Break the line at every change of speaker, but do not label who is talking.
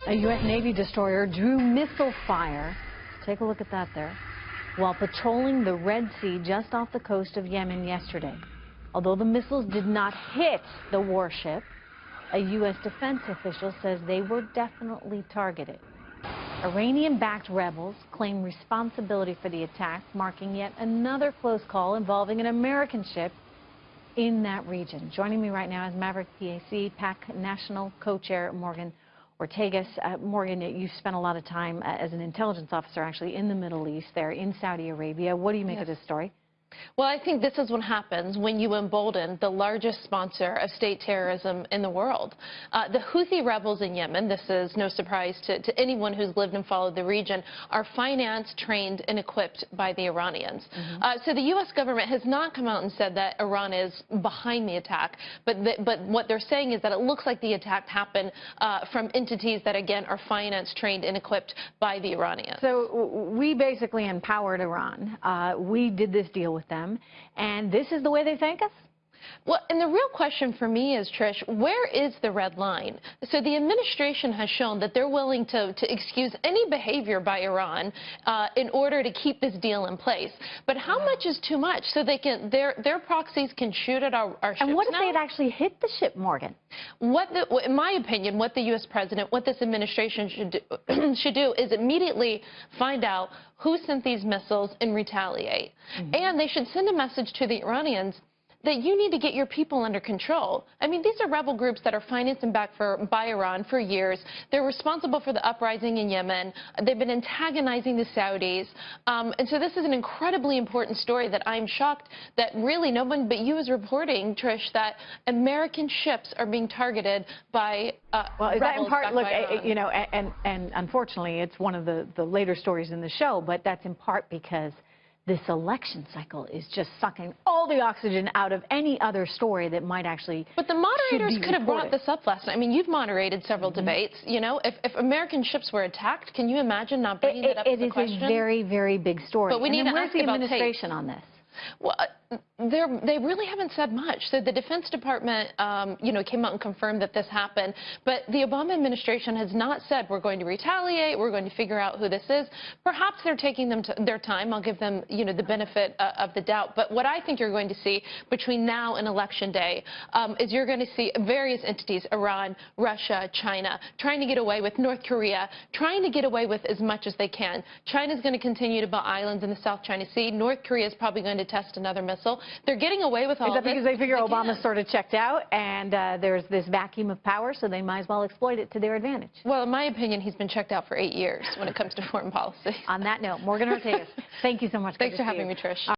A U.S. Navy destroyer drew missile fire. Take a look at that there. While patrolling the Red Sea just off the coast of Yemen yesterday. Although the missiles did not hit the warship, a U.S. defense official says they were definitely targeted. Iranian-backed rebels claim responsibility for the attack, marking yet another close call involving an American ship in that region. Joining me right now is Maverick PAC National Co-Chair Morgan Ortagus. Morgan, you've spent a lot of time as an intelligence officer actually in the Middle East, there in Saudi Arabia. What do you make of this story?
Well, I think this is what happens when you embolden the largest sponsor of state terrorism in the world. The Houthi rebels in Yemen, this is no surprise to anyone who's lived and followed the region, are financed, trained, and equipped by the Iranians. So the U.S. government has not come out and said that Iran is behind the attack, but what they're saying is that it looks like the attack happened from entities that, again, are financed, trained, and equipped by the Iranians.
So we basically empowered Iran. We did this deal with them, and this is the way they thank us?
Well, and the real question for me is, Trish, where is the red line? So the administration has shown that they're willing to excuse any behavior by Iran in order to keep this deal in place. But how much is too much? So they can their proxies can shoot at our ships.
And what if
now?
they had actually hit the ship, Morgan?
In my opinion, what the U.S. president, what this administration should do is immediately find out who sent these missiles and retaliate. And they should send a message to the Iranians that you need to get your people under control. I mean, these are rebel groups that are financed and backed by Iran for years. They're responsible for the uprising in Yemen. They've been antagonizing the Saudis. And so this is an incredibly important story that I'm shocked that really no one but you is reporting, Trish, that American ships are being targeted by
well, is that in part, look,
you know,
and unfortunately, it's one of the later stories in the show, but that's in part because this election cycle is just sucking all the oxygen out of any other story that might actually.
But the moderators could have brought this up last night. I mean, you've moderated several debates. You know, if American ships were attacked, can you imagine not bringing it up as a question?
It is a very, very big story.
But we need to
where's
ask
the
about
administration on this?
Well, they really haven't said much. So the Defense Department, you know, came out and confirmed that this happened. But the Obama administration has not said we're going to retaliate, we're going to figure out who this is. Perhaps they're taking their time. I'll give them, you know, the benefit of the doubt. But what I think you're going to see between now and Election Day is you're going to see various entities, Iran, Russia, China, trying to get away with North Korea, trying to get away with as much as they can. China's going to continue to build islands in the South China Sea. North Korea is probably going to test another missile. They're getting away with all
this. Is that because they figure Obama sort of checked out and there's this vacuum of power, so they might as well exploit it to their advantage?
Well, in my opinion, he's been checked out for 8 years when it comes to foreign policy.
On that note, Morgan Ortagus, thank you so much.
Thanks for having me, Trish.